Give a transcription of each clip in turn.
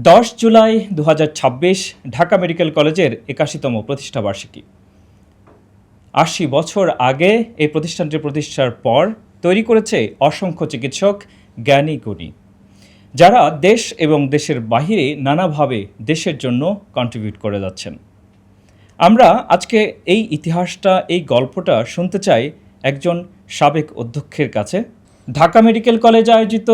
10 July 2026 Dhaka medical কলেজের 81তম প্রতিষ্ঠাবার্ষিকী। ৮০ বছর আগে এই প্রতিষ্ঠানটি প্রতিষ্ঠার পর তৈরি করেছে অসংখ্য চিকিৎসক, জ্ঞানী গুণী, যারা দেশ এবং দেশের বাহিরে নানাভাবে দেশের জন্য কন্ট্রিবিউট করে যাচ্ছেন। আমরা আজকে এই ইতিহাসটা, এই গল্পটা শুনতে চাই একজন সাবেক অধ্যক্ষের কাছে। ঢাকা মেডিকেল কলেজ আয়োজিত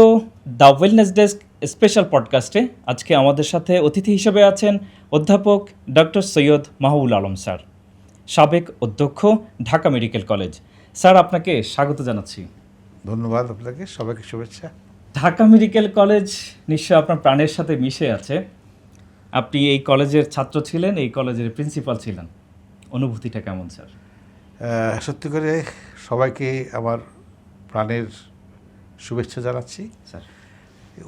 দ্য ওয়েলনেস ডেস্ক স্পেশাল পডকাস্টে আজকে আমাদের সাথে অতিথি হিসেবে আছেন অধ্যাপক ডক্টর সৈয়দ মাহবুবুল আলম স্যার, সাবেক অধ্যক্ষ ঢাকা মেডিকেল কলেজ। স্যার, আপনাকে স্বাগত জানাচ্ছি। ধন্যবাদ আপনাকে, সবাইকে শুভেচ্ছা। ঢাকা মেডিকেল কলেজ নিশ্চয়ই আপনার প্রাণের সাথে মিশে আছে। আপনি এই কলেজের ছাত্র ছিলেন, এই কলেজের প্রিন্সিপাল ছিলেন, অনুভূতিটা কেমন স্যার? সত্যি করে সবাইকে আমার প্রাণের শুভেচ্ছা জানাচ্ছি। স্যার,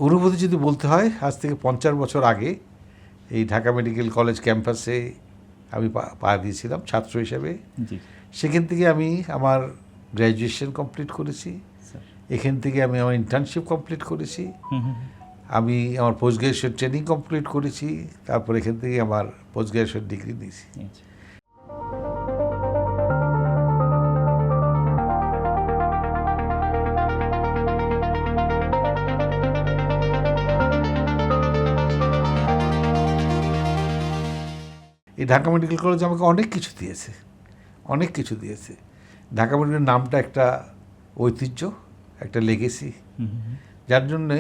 অনুভূতি যদি বলতে হয়, আজ থেকে 50 বছর আগে এই ঢাকা মেডিকেল কলেজ ক্যাম্পাসে আমি পা দিয়েছিলাম ছাত্র হিসেবে। জি সেখান থেকে আমি আমার গ্র্যাজুয়েশন কমপ্লিট করেছি, স্যার। এখান থেকে আমি আমার ইন্টার্নশিপ কমপ্লিট করেছি, আমি আমার পোস্ট গ্র্যাজুয়েশন ট্রেনিং কমপ্লিট করেছি, তারপর এখান থেকে আমার পোস্ট গ্র্যাজুয়েশন ডিগ্রি নিয়েছি। এই ঢাকা মেডিকেল কলেজ আমাকে অনেক কিছু দিয়েছে, অনেক কিছু দিয়েছে। ঢাকা মেডিকেল নামটা একটা ঐতিহ্য, একটা লেগেসি, যার জন্যে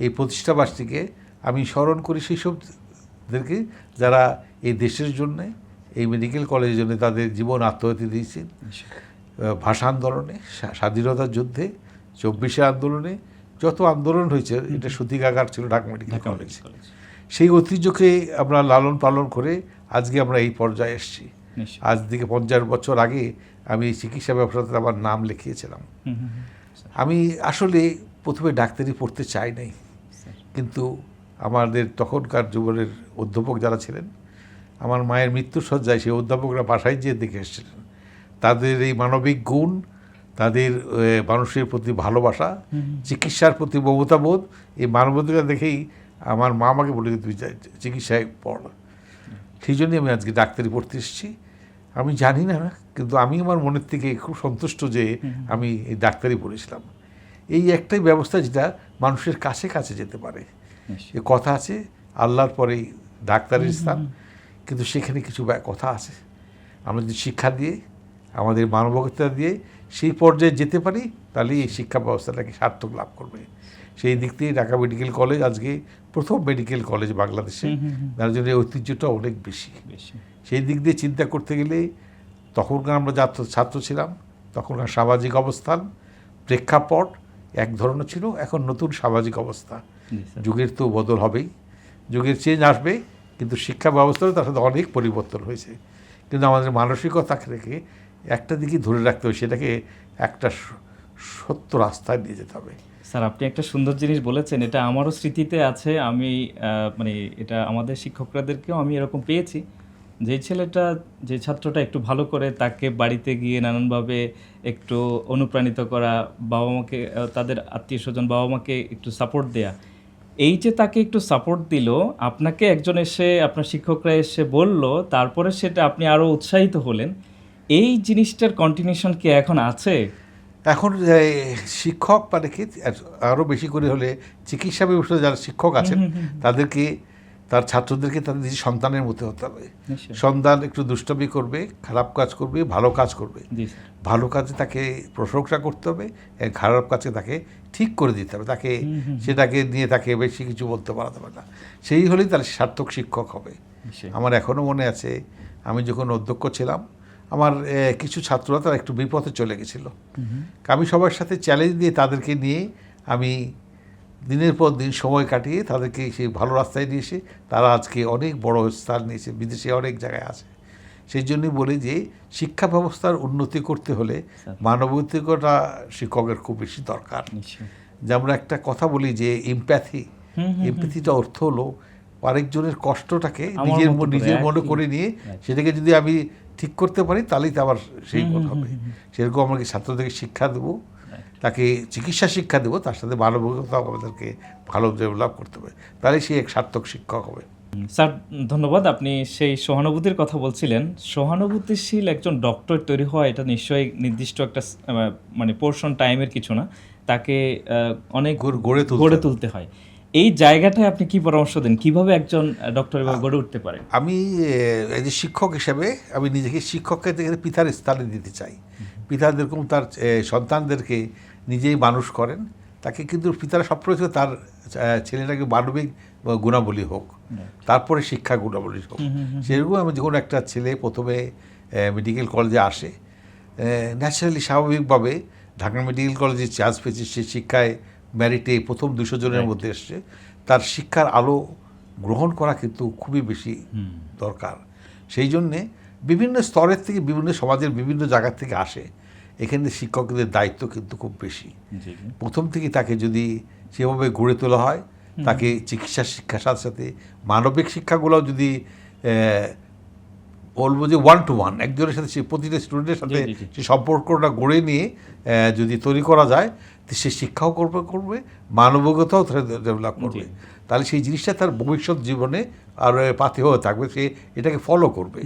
এই প্রতিষ্ঠাবার্ষিকীকে আমি স্মরণ করি সেই সবদেরকে যারা এই দেশের জন্যে, এই মেডিকেল কলেজের জন্য তাদের জীবন আত্মহতি দিয়েছেন। ভাষা আন্দোলনে, স্বাধীনতার যুদ্ধে, 24শে আন্দোলনে, যত আন্দোলন হয়েছে, এটা সূতিকাগার ছিল ঢাকা মেডিকেল কলেজ। সেই ঐতিহ্যকে আমরা লালন পালন করে আজকে আমরা এই পর্যায়ে এসেছি। আজ থেকে 50 বছর আগে আমি এই চিকিৎসা ব্যবসাতে আমার নাম লিখিয়েছিলাম। আমি আসলে প্রথমে ডাক্তারি পড়তে চাই নাই, কিন্তু আমাদের তখনকার জীবনের অধ্যাপক যারা ছিলেন, আমার মায়ের মৃত্যুর শয্যায় সেই অধ্যাপকরা বাসায় যেয়ে দেখে এসেছিলেন। তাদের এই মানবিক গুণ, তাদের মানুষের প্রতি ভালোবাসা, চিকিৎসার প্রতি মমতাবোধ, এই মানবতা দেখেই আমার মা আমাকে বলে যে তুই চিকিৎসায় পড়। সেই জন্যই আমি আজকে ডাক্তারি পড়তে এসেছি। আমি জানি না, কিন্তু আমি আমার মনের থেকে খুব সন্তুষ্ট যে আমি এই ডাক্তারি পড়েছিলাম। এই একটাই ব্যবস্থা যেটা মানুষের কাছে কাছে যেতে পারে। এ কথা আছে আল্লাহর পরেই ডাক্তারের স্থান, কিন্তু সেখানে কিছু কথা আছে। আমরা যদি শিক্ষা দিয়ে, আমাদের মানবিকতা দিয়ে সেই পর্যায়ে যেতে পারি, তাহলে এই শিক্ষা ব্যবস্থাটাকে সার্থক লাভ করবে। সেই দিক থেকে ঢাকা মেডিকেল কলেজ আজকে প্রথম মেডিকেল কলেজ বাংলাদেশে, তার জন্য ঐতিহ্যটা অনেক বেশি। সেই দিক দিয়ে চিন্তা করতে গেলে তখনকার আমরা ছাত্র ছিলাম, তখনকার সামাজিক অবস্থান, প্রেক্ষাপট এক ধরনের ছিল, এখন নতুন সামাজিক অবস্থা। যুগের তো বদল হবেই, যুগের চেঞ্জ আসবে, কিন্তু শিক্ষা ব্যবস্থারও তার সাথে অনেক পরিবর্তন হয়েছে। কিন্তু আমাদের মানসিকতা রেখে একটা দিকে ধরে রাখতে হবে, সেটাকে একটা সত্য রাস্তায় নিয়ে যেতে হবে। স্যার, আপনি একটা সুন্দর জিনিস বলেছেন, এটা আমারও স্মৃতিতে আছে। আমি এটা আমাদের শিক্ষকরাদেরকেও আমি এরকম পেয়েছি, যে ছেলেটা, যে ছাত্রটা একটু ভালো করে, তাকে বাড়িতে গিয়ে নানানভাবে একটু অনুপ্রাণিত করা, বাবা মাকে, তাদের আত্মীয় স্বজন, বাবা মাকে একটু সাপোর্ট দেয়া। এই যে তাকে একটু সাপোর্ট দিল, আপনাকে একজন এসে, আপনার শিক্ষকরা এসে বলল, তারপরে সেটা আপনি আরও উৎসাহিত হলেন। এই জিনিসটার কন্টিনিউশন কি এখন আছে? এখন শিক্ষক মানে কি, আরও বেশি করে হলে চিকিৎসা ব্যবস্থায় যারা শিক্ষক আছেন তাদেরকে, তার ছাত্রদেরকে তাদের নিজের সন্তানের মতো হতে হবে। সন্তান একটু দুষ্টামি করবে, খারাপ কাজ করবে, ভালো কাজ করবে, ভালো কাজে তাকে প্রশংসা করতে হবে, খারাপ কাজে তাকে ঠিক করে দিতে হবে, তাকে সেটাকে নিয়ে তাকে বেশি কিছু বলতে পারা যাবে না। সেই হলেই তার সার্থক শিক্ষক হবে। আমার এখনও মনে আছে, আমি যখন অধ্যক্ষ ছিলাম, আমার কিছু ছাত্ররা তারা একটু বিপথে চলে গেছিলো। আমি সবার সাথে চ্যালেঞ্জ দিয়ে তাদেরকে নিয়ে আমি দিনের পর দিন সময় কাটিয়ে তাদেরকে সেই ভালো রাস্তায় নিয়ে এসে তারা আজকে অনেক বড় স্থান নিয়েছে, বিদেশে অনেক জায়গায় আছে। সেই জন্যই বলি যে শিক্ষা ব্যবস্থার উন্নতি করতে হলে মানবিকতা শিক্ষকের খুব বেশি দরকার। যে আমরা একটা কথা বলি যে এমপ্যাথিটা অর্থ হলো আরেকজনের কষ্টটাকে নিজের মনে করে নিয়ে সেটাকে যদি আমি ঠিক করতে পারি, তাহলেই তো আবার সেই মত হবে। সেরকম আমাকে ছাত্রদেরকে শিক্ষা দেবো তাকে চিকিৎসা শিক্ষা দেবো, তার সাথে মানবিকতা আমাদেরকে ভালো ডেভেলপ করতে হবে, তাহলে সে এক সার্থক শিক্ষক হবে। স্যার ধন্যবাদ। আপনি সেই সহানুভূতির কথা বলছিলেন। সহানুভূতিশীল একজন ডক্টর তৈরি হওয়া এটা নিশ্চয়ই নির্দিষ্ট একটা মানে পোর্শন টাইমের কিছু না, তাকে অনেক গড়ে তুলতে হয়। এই জায়গাটায় আপনি কি পরামর্শ দেন, কিভাবে একজন ডক্টর গড়ে উঠতে পারে? আমি এই যে শিক্ষক হিসেবে আমি নিজেকে শিক্ষককে পিতার স্থানে দিতে চাই। পিতা যেরকম তার সন্তানদেরকে নিজেই মানুষ করেন, তাকে কিন্তু পিতারা সবসময় তার ছেলেটাকে মানবিক গুণাবলী হোক, তারপরে শিক্ষা গুণাবলী হোক। সেরকম আমি যখন একটা ছেলে প্রথমে মেডিকেল কলেজে আসে, ন্যাচারালি স্বাভাবিকভাবে ঢাকা মেডিকেল কলেজে চান্স পেয়েছে, সে শিক্ষায় মেরিটে প্রথম 200 জনের মধ্যে এসছে, তার শিক্ষার আলো গ্রহণ করা কিন্তু খুবই বেশি দরকার। সেই জন্যে বিভিন্ন স্তরের থেকে, বিভিন্ন সমাজের বিভিন্ন জায়গার থেকে আসে, এখানে শিক্ষকদের দায়িত্ব কিন্তু খুব বেশি। প্রথম থেকে তাকে যদি সেভাবে গড়ে তোলা হয়, তাকে চিকিৎসা শিক্ষার সাথে সাথে মানবিক শিক্ষাগুলোও যদি বলবো যে 1 to 1 একজনের সাথে, সে প্রতিটা স্টুডেন্টের সাথে সে সম্পর্কটা গড়ে নিয়ে যদি তৈরি করা যায়, তো সে শিক্ষাও করবে, মানবিকতাও ডেভেলপ করবে, তাহলে সেই জিনিসটা তার ভবিষ্যৎ জীবনে আর পাথেয় হয়ে থাকবে, সে এটাকে ফলো করবে।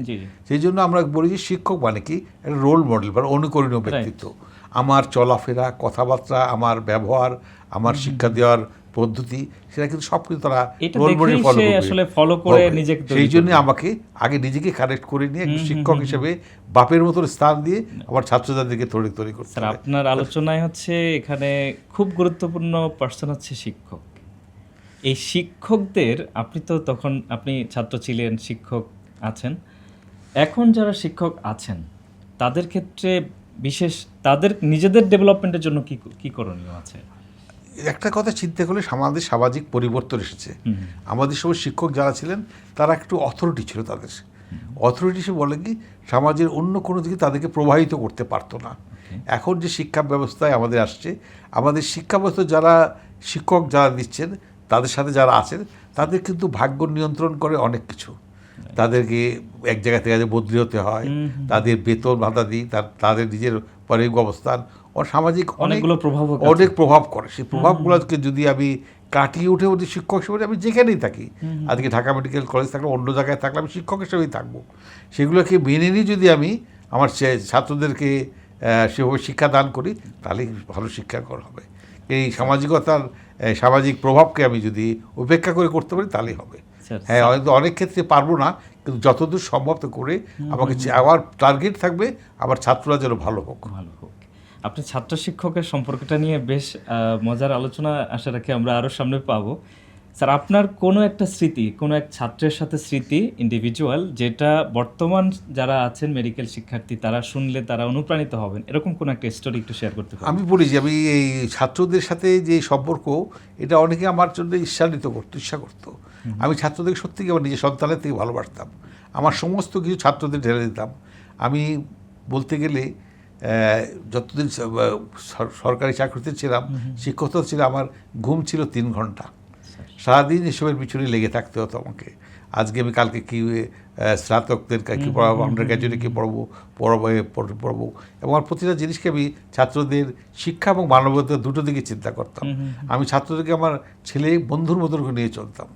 সেই জন্য আমরা বলি যে শিক্ষক মানে কি একটা রোল মডেল বা অনুকরণীয় ব্যক্তিত্ব। আমার চলাফেরা, কথাবার্তা, আমার ব্যবহার, আমার শিক্ষা দেওয়ার পদ্ধতি, সেটা কিন্তু সব কিছু তারা রোল মডেল ফলো করে নিজেকে। সেই জন্য আমাকে আগে নিজেকে কানেক্ট করে নিয়ে শিক্ষক হিসেবে বাপের মতো স্থান দিয়ে আমার ছাত্রছাত্রীদেরকে তৈরি করতে হবে। আপনার আলোচনায় হচ্ছে এখানে খুব গুরুত্বপূর্ণ পার্সন হচ্ছে শিক্ষক। এই শিক্ষকদের, আপনি তো তখন আপনি ছাত্র ছিলেন, শিক্ষক আছেন, এখন যারা শিক্ষক আছেন তাদের ক্ষেত্রে বিশেষ তাদের নিজেদের ডেভেলপমেন্টের জন্য কি করণীয় আছে? একটা কথা চিন্তা করলে আমাদের সামাজিক পরিবর্তন এসেছে। আমাদের সময় শিক্ষক যারা ছিলেন তারা একটু অথরিটি ছিল, তাদের অথরিটি সে বলে কি সমাজের অন্য কোনো দিকে তাদেরকে প্রবাহিত করতে পারতো না। এখন যে শিক্ষা ব্যবস্থায় আমাদের আসছে, আমাদের শিক্ষা ব্যবস্থা যারা শিক্ষক যারা দিচ্ছেন, তাদের সাথে যারা আছেন, তাদের কিন্তু ভাগ্য নিয়ন্ত্রণ করে অনেক কিছু। তাদেরকে এক জায়গা থেকে বদলি হতে হয়, তাদের বেতন ভাতা দিই, তাদের নিজের পারিবারিক অবস্থান ও সামাজিক অনেক প্রভাব করে। সেই প্রভাবগুলোকে যদি আমি কাটিয়ে উঠে ওদের শিক্ষক হিসেবে আমি যেখানেই থাকি, আজকে ঢাকা মেডিকেল কলেজ থাকলে, অন্য জায়গায় থাকলে, আমি শিক্ষক হিসেবেই থাকবো। সেগুলোকে মেনে নিয়ে যদি আমি আমার ছাত্রদেরকে সেভাবে শিক্ষা দান করি, তাহলে ভালো শিক্ষা হবে। এই সামাজিকতার সামাজিক প্রভাবকে আমি যদি উপেক্ষা করে করতে পারি, তাহলেই হবে। হ্যাঁ, হয়তো অনেক ক্ষেত্রে পারবো না, কিন্তু যতদূর সম্ভব তো করে আমাকে আমার টার্গেট থাকবে আমার ছাত্ররা যেন ভালো হোক। আপনি ছাত্র শিক্ষকের সম্পর্কটা নিয়ে বেশ মজার আলোচনা আশা রাখি আমরা আরও সামনে পাবো। স্যার, আপনার কোনো একটা স্মৃতি, কোনো এক ছাত্রের সাথে স্মৃতি ইন্ডিভিজুয়াল, যেটা বর্তমান যারা আছেন মেডিকেল শিক্ষার্থী তারা শুনলে তারা অনুপ্রাণিত হবেন, এরকম কোনো একটা স্টোরি একটু শেয়ার করতে পারেন? আমি বলি যে আমি এই ছাত্রদের সাথে যে সম্পর্ক, এটা অনেকে আমার জন্য ইচ্ছা করতো। আমি ছাত্রদেরকে সত্যিই আমার নিজের সন্তানের থেকে ভালোবাসতাম। আমার সমস্ত কিছু ছাত্রদের ঢেলে দিতাম। আমি বলতে গেলে যতদিন সরকারি চাকরিতে ছিলাম, শিক্ষকতা ছিলাম, আমার ঘুম ছিল 3 ঘন্টা। সারাদিন এসবের পিছনে লেগে থাকতে হতো আমাকে। আজকে আমি কালকে কী স্নাতকদের কী পড়াবো, আন্ডার গ্র্যাজুয়েটে কী পড়বো, এবং আমার প্রতিটা জিনিসকে আমি ছাত্রদের শিক্ষা এবং মানবতা দুটো দিকে চিন্তা করতাম। আমি ছাত্রদেরকে আমার ছেলে বন্ধুর মতো নিয়ে চলতাম।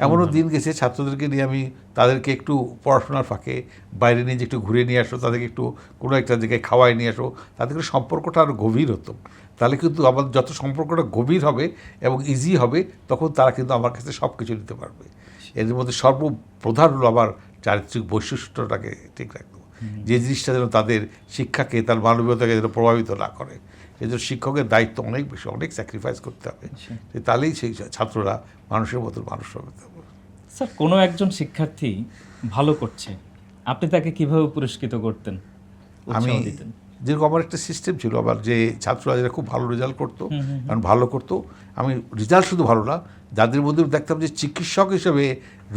এমনও দিন গেছে ছাত্রদেরকে নিয়ে আমি তাদেরকে একটু পড়াশোনার ফাঁকে বাইরে নিয়ে যে একটু ঘুরে নিয়ে আসো, তাদেরকে একটু কোনো একটা জায়গায় খাওয়াই নিয়ে আসো, তাদেরকে সম্পর্কটা আরও গভীর হতো। তাহলে কিন্তু আমার যত সম্পর্কটা গভীর হবে এবং ইজি হবে, তখন তারা কিন্তু আমার কাছে সব কিছু নিতে পারবে। এর মধ্যে সর্বপ্রধান হলো আমার চারিত্রিক বৈশিষ্ট্যটাকে ঠিক রাখবো, যে জিনিসটা যেন তাদের শিক্ষাকে, তার মানবীয়তাকে যেন প্রভাবিত না করে। এই জন্য শিক্ষকের দায়িত্ব অনেক বেশি, অনেক স্যাক্রিফাইস করতে হবে, তাহলেই সেই ছাত্ররা মানুষের মতো মানুষ হবে। স্যার, কোনো একজন শিক্ষার্থী ভালো করছে, আপনি তাকে কিভাবে পুরস্কৃত করতেন? আমি যেরকম আমার একটা সিস্টেম ছিল, আবার যে ছাত্ররা যারা খুব ভালো রেজাল্ট করতো, কারণ ভালো করতো, আমি রেজাল্ট শুধু ভালো না, যাদের মধ্যে দেখতাম যে চিকিৎসক হিসেবে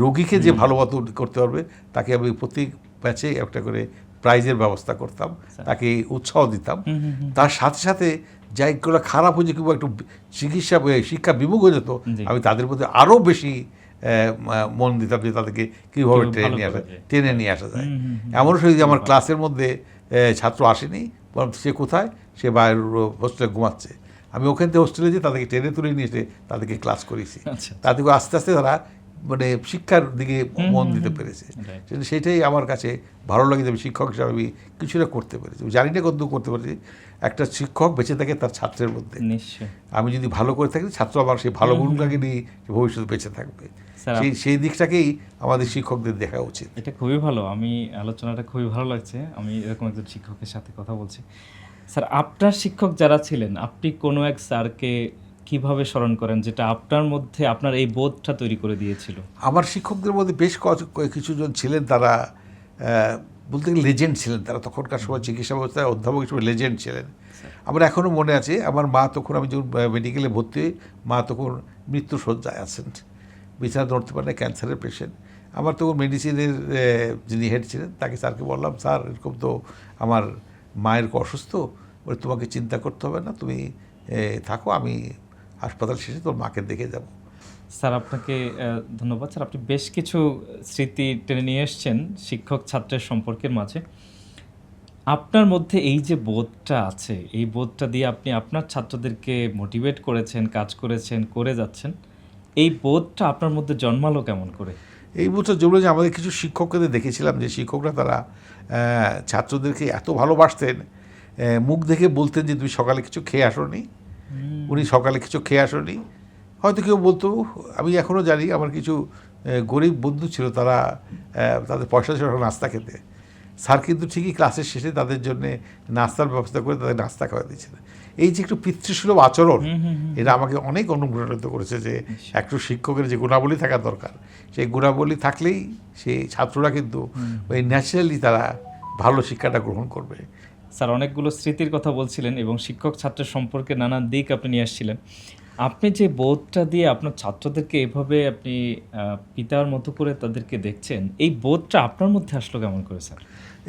রোগীকে যে ভালো মতো করতে পারবে, তাকে আমি প্রতি ব্যাচে একটা করে প্রাইজের ব্যবস্থা করতাম, তাকে উৎসাহ দিতাম। তার সাথে সাথে যাইগুলো খারাপ হয়েছে কিংবা একটু শিক্ষা বিমুখ হয়ে যেত, আমি তাদের মধ্যে আরও বেশি মন দিতাম যে তাদেরকে কীভাবে টেনে নিয়ে আসা যায়। এমনও সেই যে আমার ক্লাসের মধ্যে ছাত্র আসেনি, সে কোথায়, সে বাইরের হোস্টেলে ঘুমাচ্ছে, আমি ওখান থেকে হোস্টেলে যেয়ে তাদেরকে টেনে তুলে নিয়ে এসে তাদেরকে ক্লাস করিয়েছি। আচ্ছা। তাদেরকে আস্তে আস্তে তারা মানে শিক্ষার দিকে মন দিতে পেরেছে। Right. সেটাই আমার কাছে ভালো লাগে যে আমি শিক্ষক হিসাবে আমি কিছুটা করতে পেরেছি। আমি জানি না কতটুকু করতে পেরেছি। একটা শিক্ষক বেঁচে থাকে তার ছাত্রের মধ্যে। নিশ্চয় আমি যদি ভালো করে থাকি, ছাত্র আমার সেই ভালো গুণটাকে নিয়ে ভবিষ্যতে বেঁচে থাকবে। স্যার, সেই দিকটাকেই আমাদের শিক্ষকদের দেখা উচিত। এটা খুবই ভালো, আমি আলোচনাটা খুবই ভালো লাগছে। আমি এরকম একজন শিক্ষকের সাথে কথা বলছি। স্যার, আপনার শিক্ষক যারা ছিলেন, আপনি কোনো এক স্যারকে কিভাবে স্মরণ করেন যেটা আপনার মধ্যে আপনার এই বোধটা তৈরি করে দিয়েছিল? আমার শিক্ষকদের মধ্যে বেশ কিছুজন ছিলেন, তারা বলতে গেলে লেজেন্ড ছিলেন। তারা তখনকার সময় চিকিৎসা ব্যবস্থায় অধ্যাপক হিসেবে লেজেন্ড ছিলেন। আমার এখনও মনে আছে, আমার মা তখন, আমি যখন মেডিকেলে ভর্তি হই, মা তখন মৃত্যুশয্যায় আছেন, বিছানা ধরতে পারে না, ক্যান্সারের পেশেন্ট। আমার তখন মেডিসিনের যিনি হেড ছিলেন, তাকে স্যারকে বললাম, স্যার এরকম তো আমার মায়ের অসুস্থ, বলে তোমাকে চিন্তা করতে হবে না, তুমি থাকো, আমি হাসপাতাল শেষে তোর মাকে দেখে যাব। স্যার, আপনাকে ধন্যবাদ। স্যার, আপনি বেশ কিছু স্মৃতি টেনে নিয়ে এসছেন শিক্ষক ছাত্রের সম্পর্কের মাঝে। আপনার মধ্যে এই যে বোধটা আছে, এই বোধটা দিয়ে আপনি আপনার ছাত্রদেরকে মোটিভেট করেছেন, কাজ করেছেন, করে যাচ্ছেন। এই বোধটা আপনার মধ্যে জন্মালো কেমন করে? এই বছর যেগুলো যে আমাদের কিছু শিক্ষকদের দেখেছিলাম, যে শিক্ষকরা তারা ছাত্রদেরকে এত ভালোবাসতেন, মুখ দেখে বলতেন যে তুমি সকালে কিছু খেয়ে আসোনি, উনি সকালে কিছু খেয়ে আসোনি। হয়তো কেউ বলতো, আমি এখনও জানি আমার কিছু গরিব বন্ধু ছিল, তারা তাদের পয়সা ছিল নাস্তা খেতে, স্যার কিন্তু ঠিকই ক্লাসের শেষে তাদের জন্য নাস্তার ব্যবস্থা করে তাদের নাস্তা খাওয়া দিয়েছিলেন। এই যে একটু পিতৃসুলভ আচরণ, এটা আমাকে অনেক অনুপ্রাণিত করেছে যে একটু শিক্ষকের যে গুণাবলী থাকা দরকার, সেই গুণাবলী থাকলেই সেই ছাত্ররা কিন্তু ওই ন্যাচারালি তারা ভালো শিক্ষাটা গ্রহণ করবে। স্যার, অনেকগুলো স্মৃতির কথা বলছিলেন এবং শিক্ষক ছাত্রের সম্পর্কে নানান দিক আপনি নিয়ে আসছিলেন। আপনি যে বোধটা দিয়ে আপনার ছাত্রদেরকে এভাবে আপনি পিতার মতো করে তাদেরকে দেখছেন, এই বোধটা আপনার মধ্যে আসলো কেমন করে স্যার?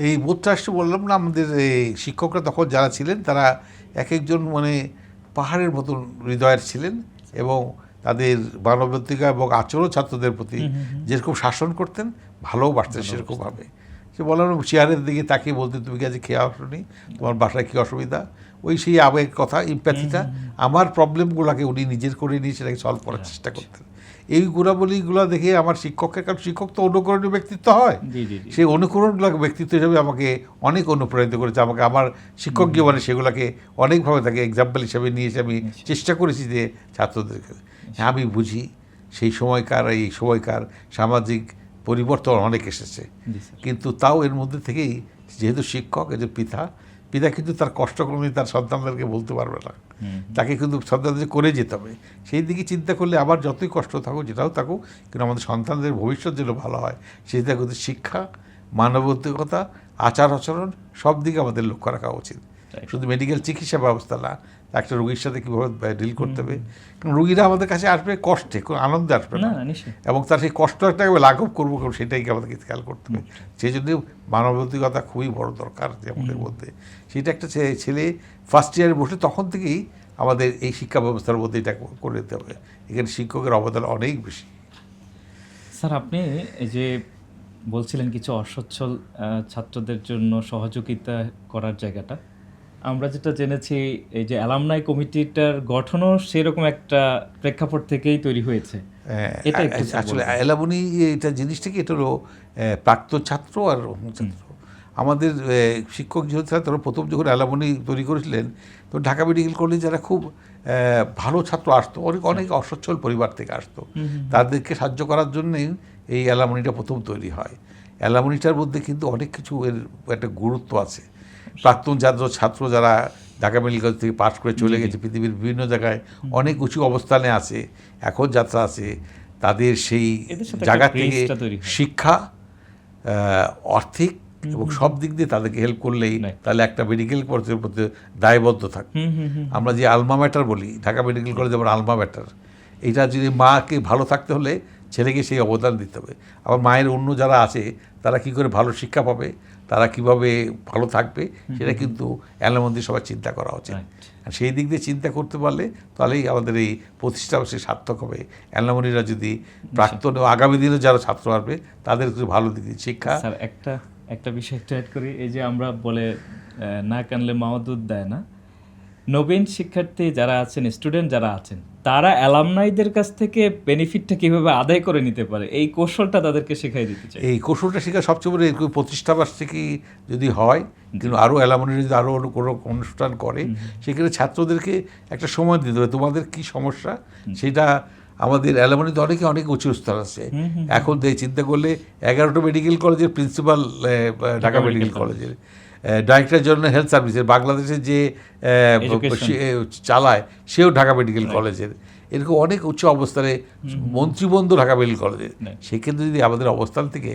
এই বোধটা আসলে বললাম না, আমাদের এই শিক্ষকরা তখন যারা ছিলেন তারা এক একজন মানে পাহাড়ের মতন হৃদয়ের ছিলেন, এবং তাদের মানবাধিকার এবং আচরণ ছাত্রদের প্রতি যেরকম শাসন করতেন, ভালোবাসতেন সেরকমভাবে। সে বললাম, চেয়ারের দিকে তাকিয়ে বলতেন, তুমি কি আজ খেয়ে আসোনি, তোমার বাসায় কী অসুবিধা, ওই সেই আবেগের কথা, ইম্প্যাথিটা, আমার প্রবলেমগুলোকে উনি নিজের করে নিয়ে সেটাকে সলভ করার চেষ্টা করতেন। এই গুণাবলীগুলো দেখে আমার শিক্ষকের, কারণ শিক্ষক তো অনুকরণীয় ব্যক্তিত্ব হয়, সেই অনুকরণগুলো ব্যক্তিত্ব হিসাবে আমাকে অনেক অনুপ্রাণিত করেছে। আমাকে আমার শিক্ষক জীবনে সেগুলোকে অনেকভাবে তাকে এক্সাম্পল হিসাবে নিয়ে এসে আমি চেষ্টা করেছি যে ছাত্রদেরকে, হ্যাঁ আমি বুঝি সেই সময়কার এই সময়কার সামাজিক পরিবর্তন অনেক এসেছে, কিন্তু তাও এর মধ্যে থেকেই যেহেতু শিক্ষক, এদের পিতা কিন্তু তার কষ্ট করে তার সন্তানদেরকে বলতে পারবে না, তাকে কিন্তু সন্তানদের করে যেতে হবে। সেই দিকে চিন্তা করলে আবার যতই কষ্ট থাকুক, যেটাও থাকুক, কিন্তু আমাদের সন্তানদের ভবিষ্যৎ যেন ভালো হয়, সেটা কিন্তু শিক্ষা, মানবাধিকতা, আচার আচরণ সব দিকে আমাদের লক্ষ্য রাখা উচিত। শুধু মেডিকেল চিকিৎসা ব্যবস্থা না, একটা রোগীর সাথে কীভাবে ডিল করতে হবে, কারণ রোগীরা আমাদের কাছে আসবে কষ্টে, কোনো আনন্দে আসবে না, এবং তার সেই কষ্টটাকে লাঘব করবো সেটাই আমাদেরকে খেয়াল করতে হবে। সেই জন্য মানবাধিকতা খুবই বড় দরকার যে আমাদের মধ্যে। সেটা একটা ছেলে ফার্স্ট ইয়ারে বসে তখন থেকেই আমাদের এই শিক্ষা ব্যবস্থার মধ্যে এটা করে দিতে হবে। এখানে শিক্ষকের অবদান অনেক বেশি। স্যার, আপনি এই যে বলছিলেন কিছু অসচ্ছল ছাত্রদের জন্য সহযোগিতা করার জায়গাটা, আমরা যেটা জেনেছি এই যে অ্যালামনাই কমিটিটার গঠনও সেরকম একটা প্রেক্ষাপট থেকেই তৈরি হয়েছে। এটা আসলে অ্যালামনি এটা জিনিসটা কি, এটা হলো প্রাক্তন ছাত্র আর ছাত্র। আমাদের শিক্ষক যেহেতু তারা প্রথম যখন অ্যালামনি তৈরি করেছিলেন, তো ঢাকা মেডিকেল কলেজে যারা খুব ভালো ছাত্র আসতো, অনেক অসচ্ছল পরিবার থেকে আসতো, তাদেরকে সাহায্য করার জন্যই এই অ্যালামনিটা প্রথম তৈরি হয়। অ্যালামনিটার মধ্যে কিন্তু অনেক কিছু এর একটা গুরুত্ব আছে। প্রাক্তন ছাত্র যারা ঢাকা মেডিকেল কলেজ থেকে পাশ করে চলে গেছে, পৃথিবীর বিভিন্ন জায়গায় অনেক উঁচু অবস্থানে আছে, এখন যাত্রা আছে, তাদের সেই জায়গা থেকে শিক্ষা, আর্থিক এবং সব দিক দিয়ে তাদেরকে হেল্প করলেই তাহলে একটা মেডিকেল কলেজের প্রতি দায়বদ্ধ থাকে। আমরা যে আলমা ম্যাটার বলি, ঢাকা মেডিকেল কলেজ আমার আলমা ম্যাটার, এটা যদি মাকে ভালো থাকতে হলে ছেলেকে সেই অবদান দিতে হবে। আবার মায়ের অন্য যারা আছে তারা কি করে ভালো শিক্ষা পাবে, তারা কিভাবে ভালো থাকবে, সেটা কিন্তু অ্যালামনি সবাই চিন্তা করা উচিত। আর সেই দিক দিয়ে চিন্তা করতে পারলে তাহলেই আমাদের এই প্রতিষ্ঠা সে সার্থক হবে। অ্যালামনিরা যদি প্রাক্তন ও আগামী দিনে যারা ছাত্র আসবে তাদের ভালো দিক দিয়ে শিক্ষা। স্যার, একটা বিষয় একটু অ্যাড করি, এই যে আমরা বলে না কানলে মাও দুধ দেয় না, নবীন শিক্ষার্থী যারা আছেন, স্টুডেন্ট যারা আছেন, তারা অ্যালামনাইদের কাছ থেকে বেনিফিটটা কিভাবে আদায় করে নিতে পারে, এই কৌশলটা তাদেরকে শেখাই দিতে চাই। এই কৌশলটা শেখা সবচেয়ে বড় এরকম প্রতিষ্ঠাবার্ষিকী যদি হয়, কিন্তু আরও অ্যালামনি যদি আরও কোনো অনুষ্ঠান করে, সেখানে ছাত্রদেরকে একটা সময় দিতে হবে, তোমাদের কি সমস্যা সেটা। আমাদের অ্যালামনিতে অনেক উঁচু স্তর আছে। এখন চিন্তা করলে 11টা মেডিকেল কলেজের প্রিন্সিপাল ঢাকা মেডিকেল কলেজের, ডাইরেক্টর জেনারেল হেলথ সার্ভিসের বাংলাদেশের যে চালায় সেও ঢাকা মেডিকেল কলেজের, এরকম অনেক উচ্চ অবস্থানে মন্ত্রীবন্ধু ঢাকা মেডিকেল কলেজের। সেক্ষেত্রে যদি আমাদের অবস্থান থেকে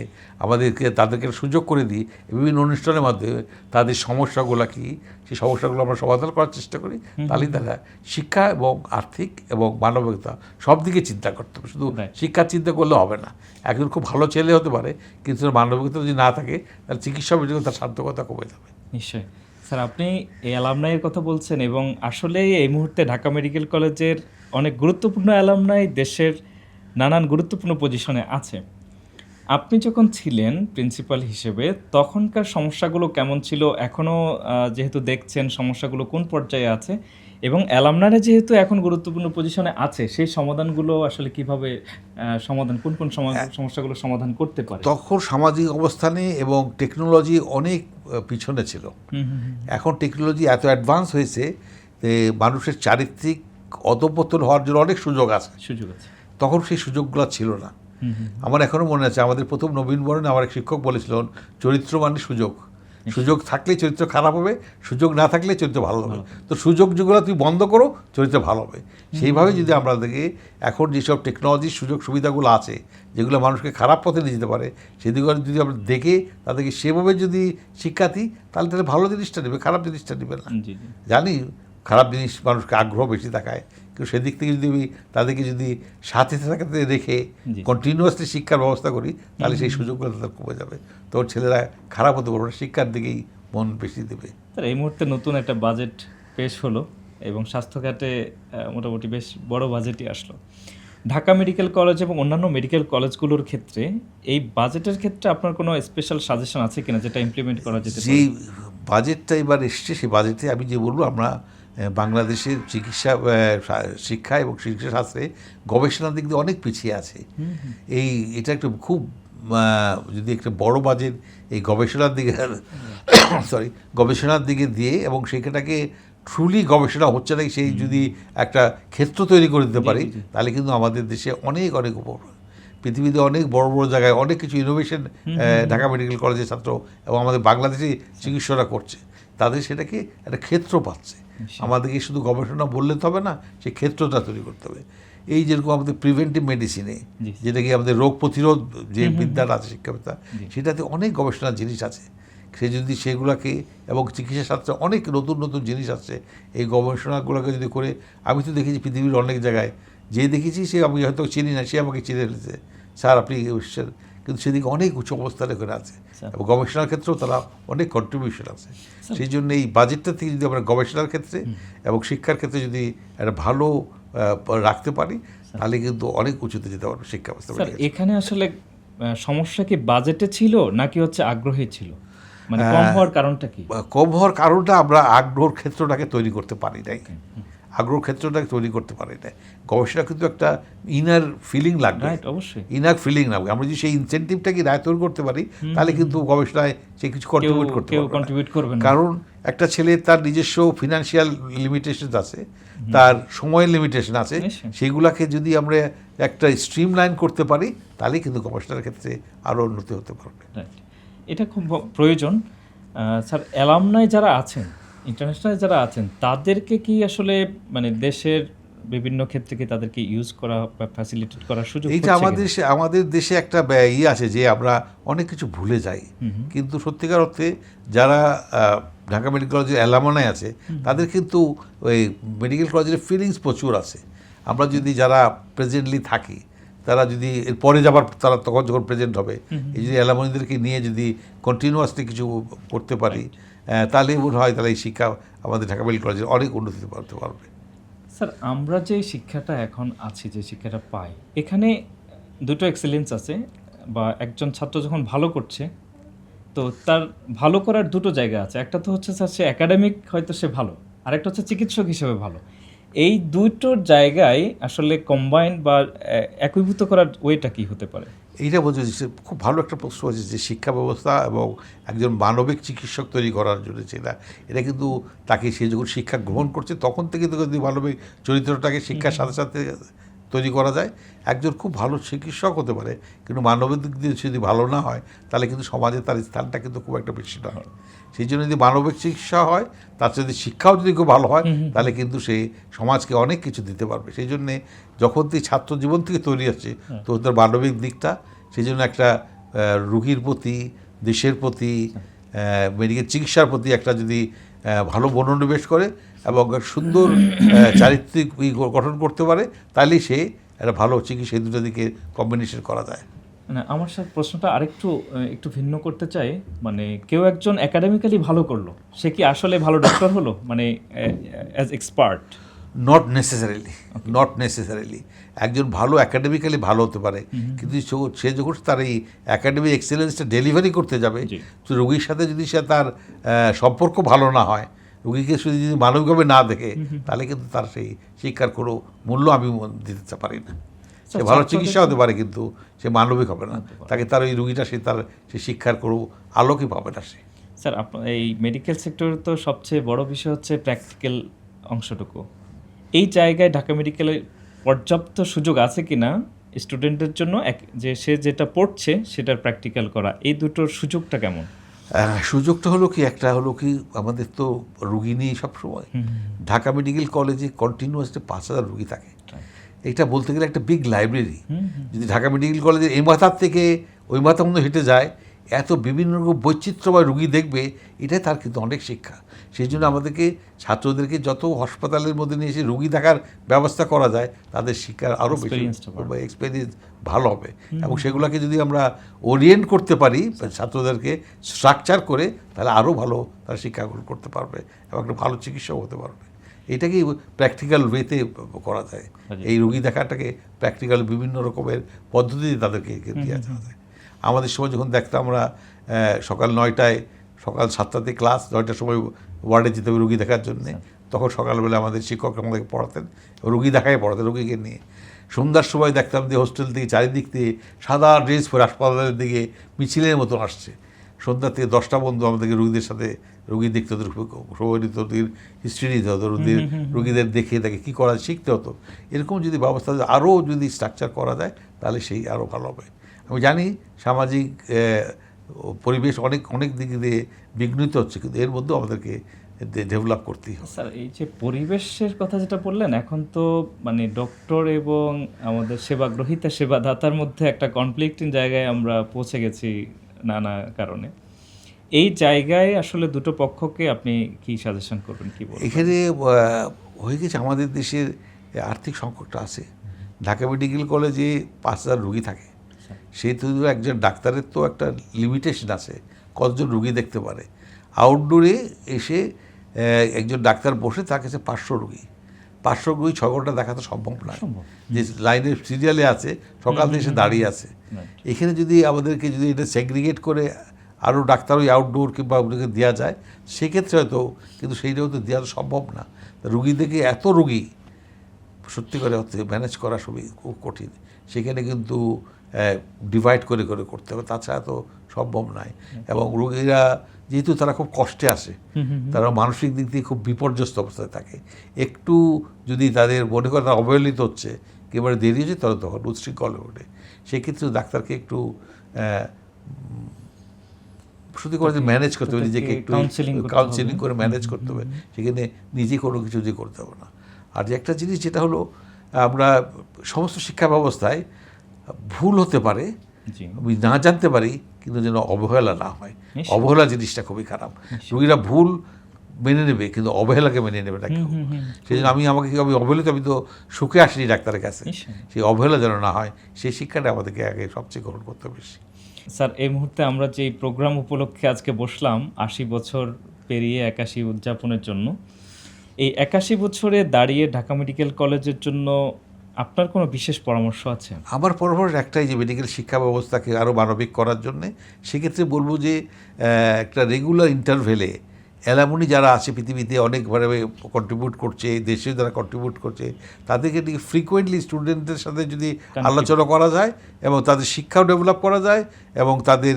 তাদেরকে সুযোগ করে দিই বিভিন্ন অনুষ্ঠানের মাধ্যমে তাদের সমস্যাগুলো কি, সেই সমস্যাগুলো আমরা সমাধান করার চেষ্টা করি, তাহলেই তারা শিক্ষা এবং আর্থিক এবং মানবিকতা সব দিকে চিন্তা করতে হবে। শুধু শিক্ষার চিন্তা করলে হবে না। একজন খুব ভালো ছেলে হতে পারে, কিন্তু মানবিকতা যদি না থাকে তাহলে চিকিৎসা বিষয়ে তার সার্থকতা কমে যাবে। নিশ্চয়ই স্যার, আপনি এই অ্যালামনাইয়ের কথা বলছেন এবং আসলে এই মুহূর্তে ঢাকা মেডিকেল কলেজের অনেক গুরুত্বপূর্ণ অ্যালামনাই দেশের নানান গুরুত্বপূর্ণ পজিশনে আছে। আপনি যখন ছিলেন প্রিন্সিপাল হিসেবে তখনকার সমস্যাগুলো কেমন ছিল, এখনও যেহেতু দেখছেন সমস্যাগুলো কোন পর্যায়ে আছে, এবং অ্যালামনাইরা যেহেতু এখন গুরুত্বপূর্ণ পজিশনে আছে, সেই সমাধানগুলো আসলে কিভাবে কোন সমস্যাগুলো সমাধান করতে পারে? তখন সামাজিক অবস্থানে এবং টেকনোলজি অনেক পিছনে ছিল। এখন টেকনোলজি এত অ্যাডভান্স হয়েছে যে মানুষের চারিত্রিক অধঃপতন হওয়ার জন্য অনেক সুযোগ আছে। তখন সেই সুযোগগুলো ছিল না। আমার এখনও মনে আছে, আমাদের প্রথম নবীনবরণে আমার এক শিক্ষক বলেছিলেন, চরিত্র মানে সুযোগ। সুযোগ থাকলে চরিত্র খারাপ হবে, সুযোগ না থাকলে চরিত্র ভালো হবে। তো সুযোগ যেগুলো তুই বন্ধ করো, চরিত্র ভালো হবে। সেইভাবে যদি আমরা দেখি এখন যেসব টেকনোলজির সুযোগ সুবিধাগুলো আছে, যেগুলো মানুষকে খারাপ পথে নিয়ে যেতে পারে, সেদিকে যদি আমরা দেখে তাদেরকে সেভাবে যদি শিক্ষা দিই, তাহলে তাহলে ভালো জিনিসটা নেবে, খারাপ জিনিসটা নেবে না। জানি খারাপ জিনিস মানুষকে আগ্রহ বেশি দেখায়, কিন্তু সেদিক থেকে যদি তাদেরকে যদি সাথে সাথে রেখে কন্টিনিউয়াসলি শিক্ষার ব্যবস্থা করি, তাহলে সেই সুযোগগুলো তাদের কমে যাবে। তো ছেলেরা খারাপ হতে পারবে না, শিক্ষার দিকেই মন বেশি দেবে। এই মুহূর্তে নতুন একটা বাজেট পেশ হলো এবং স্বাস্থ্য খাতে মোটামুটি বেশ বড় বাজেটই আসলো। ঢাকা মেডিকেল কলেজ এবং অন্যান্য মেডিকেল কলেজগুলোর ক্ষেত্রে এই বাজেটের ক্ষেত্রে আপনার কোনো স্পেশাল সাজেশন আছে কিনা যেটা ইমপ্লিমেন্ট করা যেতে পারে? যেই বাজেটটা এবার এসছে, সেই বাজেটে আমি যে বলবো, আমরা বাংলাদেশের শিক্ষা এবং চিকিৎসা শাস্ত্রে গবেষণার দিক দিয়ে অনেক পিছিয়ে আছে। এটা একটা খুব যদি একটা বড় বাজেট এই গবেষণার দিকে দিয়ে এবং সেটাকে ট্রুলি গবেষণা হচ্ছে নাকি সেই যদি একটা ক্ষেত্র তৈরি করে দিতে পারি, তাহলে কিন্তু আমাদের দেশে অনেক উপর, পৃথিবীতে অনেক বড় জায়গায় অনেক কিছু ইনোভেশন ঢাকা মেডিকেল কলেজের ছাত্র এবং আমাদের বাংলাদেশি চিকিৎসকরা করছে। তাদের সেটাকে একটা ক্ষেত্র পাচ্ছে। আমাদেরকে শুধু গবেষণা বললে তো হবে না, সেই ক্ষেত্রটা তৈরি করতে হবে। এই যেরকম আমাদের প্রিভেন্টিভ মেডিসিনে, যেটা কি আমাদের রোগ প্রতিরোধ যে বিদ্যাটা আছে, শিক্ষাবিদ্যা, সেটাতে অনেক গবেষণার জিনিস আছে। সে যদি সেগুলোকে, এবং চিকিৎসা শাস্ত্রে অনেক নতুন জিনিস আসছে, এই গবেষণাগুলোকে যদি করে, আমি তো দেখেছি পৃথিবীর অনেক জায়গায়, যে দেখেছি সে আমি হয়তো চিনি না, সে আমাকে চিনে ফেলেছে, স্যার আপনি কিন্তু সেদিকে অনেক উচ্চ অবস্থানে করে আছে এবং গবেষণার ক্ষেত্রেও তারা অনেক কন্ট্রিবিউশন আছে। সেই জন্য এই বাজেটটা থেকে যদি আমরা গবেষণার ক্ষেত্রে এবং শিক্ষার ক্ষেত্রে যদি একটা ভালো রাখতে পারি, তাহলে কিন্তু অনেক উঁচুতে যেতে পারবে শিক্ষা ব্যবস্থা। এখানে আসলে সমস্যা কি বাজেটে ছিল নাকি হচ্ছে আগ্রহে ছিল? মানে কম হওয়ার কারণটা কি? কম হওয়ার কারণটা আমরা আগ্রহের ক্ষেত্রটাকে তৈরি করতে পারি নাই। আগ্রহ ক্ষেত্রটাকে তৈরি করতে পারি না। গবেষণা কিন্তু একটা ইনার ফিলিং লাগবে, অবশ্যই ইনার ফিলিং লাগবে। আমরা যদি সেই ইনসেন্টিভটাকে রায় তৈরি করতে পারি, তাহলে কিন্তু গবেষণায় সে কিছু কন্ট্রিবিউট করবে না। কারণ একটা ছেলে তার নিজস্ব ফিনান্সিয়াল লিমিটেশন আছে, তার সময়ের লিমিটেশন আছে, সেইগুলাকে যদি আমরা একটা স্ট্রিম লাইন করতে পারি, তাহলে কিন্তু গবেষণার ক্ষেত্রে আরও উন্নতি হতে পারবে। এটা খুব প্রয়োজন। স্যার, অ্যালামনাই যারা আছেন, ইন্টারন্যাশনাল যারা আছেন, তাদেরকে কি আসলে মানে দেশের বিভিন্ন ক্ষেত্রে কি তাদেরকে ইউজ করা বা ফ্যাসিলিটেট করার সুযোগ? এইটা আমাদের দেশে একটা আছে যে আমরা অনেক কিছু ভুলে যাই, কিন্তু সত্যিকার অর্থে যারা ঢাকা মেডিকেল কলেজের অ্যালামনাই আছে, তাদের কিন্তু ওই মেডিকেল কলেজের ফিলিংস প্রচুর আছে। আমরা যদি যারা প্রেজেন্টলি থাকি, তারা যদি এর পরে যাবার তারা তখন যখন প্রেজেন্ট হবে, এই যদি অ্যালামনিদেরকে নিয়ে যদি কন্টিনিউয়াসলি কিছু করতে পারি, তাহলে মনে হয় তাহলে এই শিক্ষা আমাদের ঢাকা মেডিকেল কলেজের অনেক উন্নতি করতে পারবে। স্যার, আমরা যে শিক্ষাটা এখন আছি, যে শিক্ষাটা পাই, এখানে দুটো এক্সেলেন্স আছে, বা একজন ছাত্র যখন ভালো করছে, তো তার ভালো করার দুটো জায়গা আছে। একটা তো হচ্ছে স্যার, সে একাডেমিক হয়তো সে ভালো, আরেকটা হচ্ছে চিকিৎসক হিসেবে ভালো। এই দুটোর জায়গায় আসলে কম্বাইন বা একীভূত করার ওয়েটা কি হতে পারে? এইটা বলছে যে খুব ভালো একটা প্রশ্ন হয়েছে যে শিক্ষা ব্যবস্থা এবং একজন মানবিক চিকিৎসক তৈরি করার জন্য এটা কিন্তু তাকে সে যখন শিক্ষা গ্রহণ করছে তখন থেকে তো যদি মানবিক চরিত্রটাকে শিক্ষার সাথে সাথে তৈরি করা যায়, একজন খুব ভালো চিকিৎসক হতে পারে, কিন্তু মানবিক দিক দিয়ে যদি ভালো না হয় তাহলে কিন্তু সমাজে তার স্থানটা কিন্তু খুব একটা বেশি নয়। সেই জন্য যদি মানবিক চিকিৎসা হয়, তার যদি শিক্ষাও যদি খুব ভালো হয়, তাহলে কিন্তু সে সমাজকে অনেক কিছু দিতে পারবে। সেই জন্যে যখন তুই ছাত্র জীবন থেকে তৈরি হচ্ছে তো তার মানবিক দিকটা, সেই জন্য একটা রুগীর প্রতি, দেশের প্রতি, মেডিকেল চিকিৎসার প্রতি একটা যদি ভালো মনোনিবেশ করে এবং সুন্দর চারিত্রিক গঠন করতে পারে, তাহলেই সে একটা ভালো চিকিৎসা এই দুটো দিকে কম্বিনেশন করা যায়। মানে আমার সাথে প্রশ্নটা একটু ভিন্ন করতে চাই, মানে কেউ একজন একাডেমিক্যালি ভালো করলো, সে কি আসলে ভালো ডক্টর হলো, মানে অ্যাজ এক্সপার্ট? নট নেসেসারিলি একজন ভালো একাডেমিক্যালি ভালো হতে পারে, কিন্তু সে যখন তার এই একাডেমিক এক্সেলেন্সটা ডেলিভারি করতে যাবে, তো রোগীর সাথে যদি সে তার সম্পর্ক ভালো না হয়, রোগীকে শুধু যদি মানবিকভাবে না দেখে, তাহলে কিন্তু তার সেই শিক্ষার কোনো মূল্য আমি দিতে পারি না। সে ভালো চিকিৎসা হতে পারে কিন্তু সে মানবিক হবে না, তাকে তার ওই রুগীটা সে শিক্ষার কোনো আলোকই পাবে না সে। স্যার, এই মেডিকেল সেক্টরের তো সবচেয়ে বড় বিষয় হচ্ছে প্র্যাকটিক্যাল অংশটুকু। এই জায়গায় ঢাকা মেডিকেলে পর্যাপ্ত সুযোগ আছে কিনা স্টুডেন্টের জন্য, যে সে যেটা পড়ছে সেটার প্র্যাকটিক্যাল করা, এই দুটোর সুযোগটা কেমন? সুযোগটা হলো কি আমাদের তো রুগী নিয়ে সবসময় ঢাকা মেডিকেল কলেজে কন্টিনিউয়াসলি 5,000 রুগী থাকে। এটা বলতে গেলে একটা বিগ লাইব্রেরি। যদি ঢাকা মেডিকেল কলেজের এই মাথার থেকে ওই মাথা মধ্যে হেঁটে যায়, এত বিভিন্ন রকম বৈচিত্র্যময় রুগী দেখবে, এটাই তার কিন্তু অনেক শিক্ষা। সেই জন্য আমাদেরকে ছাত্রদেরকে যত হাসপাতালের মধ্যে নিয়ে এসে রুগী দেখার ব্যবস্থা করা যায়, তাদের শিক্ষার আরও বেশি এক্সপিরিয়েন্স ভালো হবে। এবং সেগুলোকে যদি আমরা ওরিয়েন্ট করতে পারি ছাত্রদেরকে স্ট্রাকচার করে, তাহলে আরও ভালো তারা শিক্ষা গ্রহণ করতে পারবে এবং একটা ভালো চিকিৎসাও হতে পারবে। এটাকেই প্র্যাকটিক্যাল ওয়েতে করা যায়। এই রুগী দেখাটাকে প্র্যাকটিক্যাল বিভিন্ন রকমের পদ্ধতি তাদেরকে দেওয়া যায়। আমাদের সময় যখন দেখতাম আমরা সকাল 9টায়, সকাল 7টাতে ক্লাস, 9টার সময় ওয়ার্ডে যেতে হবে রুগী দেখার জন্যে, তখন সকালবেলা আমাদের শিক্ষক আমাদেরকে পড়াতেন, রুগী দেখাই পড়াতেন রুগীকে নিয়ে। সন্ধ্যার সময় দেখতাম যে হোস্টেল থেকে চারিদিক থেকে সাদা ড্রেস পরে হাসপাতালের দিকে মিছিলের মতন আসছে। সন্ধ্যা থেকে 10টা বন্ধু আমাদেরকে রুগীদের সাথে রুগী দেখতে হতো, সময় নিতে হতো, হিস্ট্রি নিতে হতো, রুগীদের দেখে তাকে কী করা শিখতে হতো। এরকম যদি ব্যবস্থা আরও যদি স্ট্রাকচার করা যায়, তাহলে সেই আরও ভালো হবে। আমি জানি সামাজিক পরিবেশ অনেক দিক দিয়ে বিঘ্নিত হচ্ছে, কিন্তু এর মধ্যেও আমাদেরকে ডেভেলপ করতেই হবে। স্যার, এই যে পরিবেশের কথা যেটা বললেন, এখন তো মানে ডক্টর এবং আমাদের সেবাগ্রহীতা সেবাদাতার মধ্যে একটা কনফ্লিক্টিং জায়গায় আমরা পৌঁছে গেছি নানা কারণে। এই জায়গায় আসলে দুটো পক্ষকে আপনি কি সাজেশন করবেন, কি বলবেন? এখানে হয়ে গেছে আমাদের দেশের আর্থিক সংকটটা আছে। ঢাকা মেডিকেল কলেজে 5,000 রুগী থাকে, সেহেতু একজন ডাক্তারের তো একটা লিমিটেশন আছে কতজন রুগী দেখতে পারে। আউটডোরে এসে একজন ডাক্তার বসে তার কাছে 500 রুগী 6 ঘন্টা দেখা তো সম্ভব নয়। যে লাইনের সিরিয়ালে আছে সকাল থেকে এসে দাঁড়িয়ে আছে, এখানে যদি আমাদেরকে যদি এটা সেগ্রিগেট করে আরও ডাক্তার ওই আউটডোর কিংবা ওদেরকে দেওয়া যায়, সেক্ষেত্রে হয়তো, কিন্তু সেইটাও তো দেওয়া সম্ভব না। রুগী দেখে এত রুগী সত্যি করে ম্যানেজ করা খুব কঠিন। সেখানে কিন্তু ডিভাইড করে করতে হবে, তাছাড়া তো সম্ভব নয়। এবং রোগীরা যেহেতু তারা খুব কষ্টে আসে, তারা মানসিক দিক দিয়ে খুব বিপর্যস্ত অবস্থায় থাকে। একটু যদি তাদের মনে করে তারা অবহেলিত হচ্ছে, একেবারে দেরি হচ্ছে, তাহলে তখন উচ্ছৃঙ্খল হয়ে ওঠে। সেক্ষেত্রে ডাক্তারকে একটু শুধু করে ম্যানেজ করতে হবে, নিজেকে একটু কাউন্সিলিং করে ম্যানেজ করতে হবে। সেখানে নিজে কোনো কিছু দিয়ে করতে হবে না। আর যে একটা জিনিস যেটা হলো, আমরা সমস্ত শিক্ষা ব্যবস্থায় ভুল হতে পারে, আমি না জানতে পারি, কিন্তু যেন অবহেলা না হয়। অবহেলা জিনিসটা খুবই খারাপ। রোগীরা ভুল মেনে নেবে, কিন্তু অবহেলাকে মেনে নেবে না কেউ। সেই জন্য আমি অবহেলিত, আমি তো সুখে আসিনি ডাক্তারের কাছে, সেই অবহেলা যেন না হয়, সেই শিক্ষাটা আমাদেরকে আগে সবচেয়ে গ্রহণ করতে হবে। স্যার, এই মুহূর্তে আমরা যে প্রোগ্রাম উপলক্ষে আজকে বসলাম 80 বছর পেরিয়ে 81 উদযাপনের জন্য, এই 81 বছরে দাঁড়িয়ে ঢাকা মেডিকেল কলেজের জন্য আপনার কোনো বিশেষ পরামর্শ আছে? আমার পরামর্শ একটাই, যে মেডিকেল শিক্ষা ব্যবস্থাকে আরও মানবিক করার জন্যে। সেক্ষেত্রে বলবো যে একটা রেগুলার ইন্টারভেলে অ্যালামনি যারা আছে পৃথিবীতে অনেকভাবে কন্ট্রিবিউট করছে, দেশে যারা কন্ট্রিবিউট করছে, তাদেরকে নিয়ে ফ্রিকোয়েন্টলি স্টুডেন্টদের সাথে যদি আলোচনা করা যায় এবং তাদের শিক্ষাও ডেভেলপ করা যায় এবং তাদের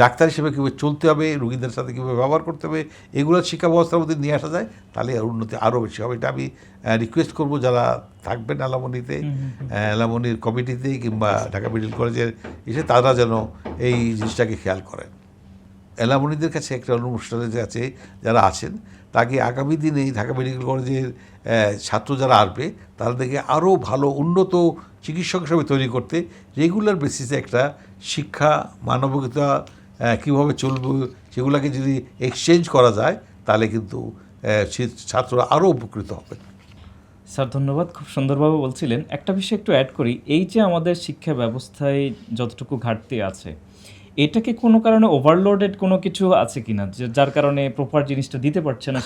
ডাক্তার হিসেবে কীভাবে চলতে হবে, রুগীদের সাথে কীভাবে ব্যবহার করতে হবে, এগুলো শিক্ষা ব্যবস্থার মধ্যে নিয়ে আসা যায়, তাহলে উন্নতি আরও বেশি হবে। এটা আমি রিকোয়েস্ট করব যারা থাকবেন অ্যালামনিতে, অ্যালামনির কমিটিতে কিংবা ঢাকা মেডিকেল কলেজের তারা যেন এই জিনিসটাকে খেয়াল করেন। অ্যালামনিদের কাছে একটা অনুষ্ঠানের কাছে যারা আছেন, তাকে আগামী দিনে ঢাকা মেডিকেল কলেজের ছাত্র যারা আসবে তাদেরকে আরও ভালো উন্নত চিকিৎসক হিসেবে তৈরি করতে রেগুলার বেসিসে একটা শিক্ষা, মানবিকতা কীভাবে চলবে সেগুলোকে যদি এক্সচেঞ্জ করা যায়, তাহলে কিন্তু ছাত্ররা আরও উপকৃত হবে। স্যার ধন্যবাদ, খুব সুন্দরভাবে বলছিলেন। একটা বিষয় একটু অ্যাড করি, এই যে আমাদের শিক্ষা ব্যবস্থায় যতটুকু ঘাটতি আছে, এটাকে কোনো কারণে ওভারলোডেড কোনো কিছু আছে কিনা, যার কারণে প্রপার জিনিসটা দিতে পারছে না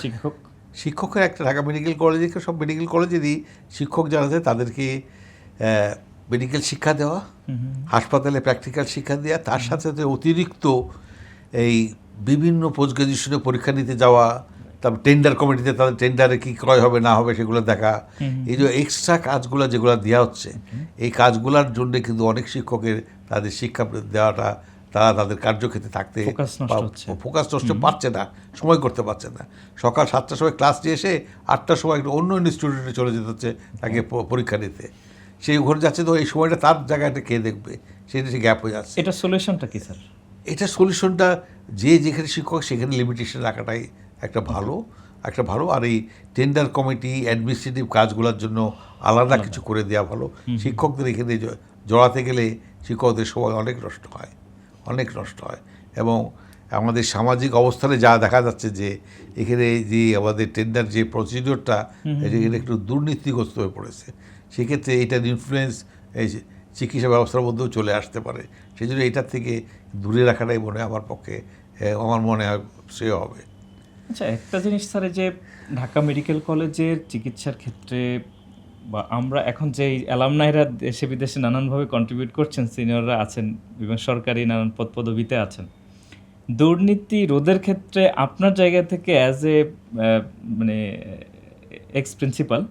শিক্ষকের একটা ঢাকা মেডিকেল কলেজে, সব মেডিকেল কলেজেরই শিক্ষক যারা আছে তাদেরকে মেডিকেল শিক্ষা দেওয়া, হাসপাতালে প্র্যাকটিক্যাল শিক্ষা দেওয়া, তার সাথে সাথে অতিরিক্ত এই বিভিন্ন পোস্ট গ্রাজুয়েশনে পরীক্ষা নিতে যাওয়া, তারপর টেন্ডার কমিটিতে তাদের টেন্ডারে কী ক্রয় হবে না হবে সেগুলো দেখা, এই যে এক্সট্রা কাজগুলো যেগুলো দেওয়া হচ্ছে, এই কাজগুলোর জন্যে কিন্তু অনেক শিক্ষকের তাদের শিক্ষা দেওয়াটা তারা তাদের কার্যক্ষেত্রে থাকতে ফোকাস নষ্ট পারছে না, সময় করতে পারছে না। সকাল 7টার সময় ক্লাস নিয়ে এসে 8টার সময় একটা অন্য ইনস্টিটিউটে চলে যেতে হচ্ছে তাকে পরীক্ষা নিতে, সেই ঘরে যাচ্ছে, তো এই সময়টা তার জায়গাটা কে দেখবে, সেটা সে গ্যাপ হয়ে যাচ্ছে। এটা সলিউশনটা কি স্যার? এটা সলিউশনটা যে যেখানে শিক্ষক সেখানে লিমিটেশন রাখাটাই একটা ভালো। আর এই টেন্ডার কমিটি অ্যাডমিনিস্ট্রেটিভ কাজগুলোর জন্য আলাদা কিছু করে দেওয়া ভালো। শিক্ষকদের এখানে জড়াতে গেলে শিক্ষকদের সময় অনেক নষ্ট হয় এবং আমাদের সামাজিক অবস্থানে যা দেখা যাচ্ছে যে এখানে যে আমাদের টেন্ডার যে প্রসিডিওরটা এখানে একটু দুর্নীতিগ্রস্ত হয়ে পড়েছে, সেক্ষেত্রে এটার ইনফ্লুয়েন্স এই চিকিৎসা ব্যবস্থার মধ্যেও চলে আসতে পারে। সেই জন্য এটার থেকে দূরে রাখাটাই আমার মনে হয় শ্রেয় হবে। আচ্ছা, একটা জিনিস স্যার, যে ঢাকা মেডিকেল কলেজের চিকিৎসার ক্ষেত্রে বা আমরা এখন যে অ্যালামনাইরা দেশে বিদেশে নানানভাবে কন্ট্রিবিউট করছেন, সিনিয়ররা আছেন এবং সরকারি নানান পদবিতে আছেন, দুর্নীতি রোধের ক্ষেত্রে আপনার জায়গা থেকে অ্যাজ এ মানে এক্স প্রিন্সিপাল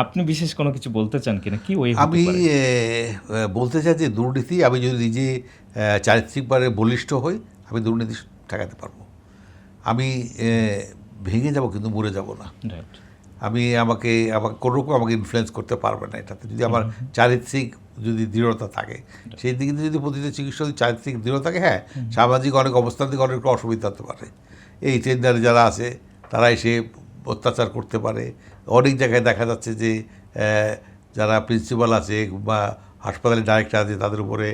আপনি বিশেষ কোনো কিছু বলতে চান কিনা? কি ওই আমি বলতে চাই যে দুর্নীতি, আমি যদি নিজে চারিত্রিকভাবে বলিষ্ঠ হই, আমি দুর্নীতি ঠেকাতে পারবো। আমি ভেঙে যাব কিন্তু মরে যাব না। আমাকে কোনো রকম আমাকে ইনফ্লুয়েন্স করতে পারবে না এটাতে, যদি আমার চারিত্রিক যদি দৃঢ়তা থাকে। সেই দিকে যদি প্রতিটা চিকিৎসক চারিত্রিক দৃঢ় থাকে, হ্যাঁ, সামাজিক অনেক অবস্থান থেকে অনেক অসুবিধা হতে পারে। এই টেন্ডারে যারা আছে তারা এসে অত্যাচার করতে পারে। অনেক জায়গায় দেখা যাচ্ছে যে যারা প্রিন্সিপাল আছে বা হাসপাতালের ডাইরেক্টর আছে তাদের উপরে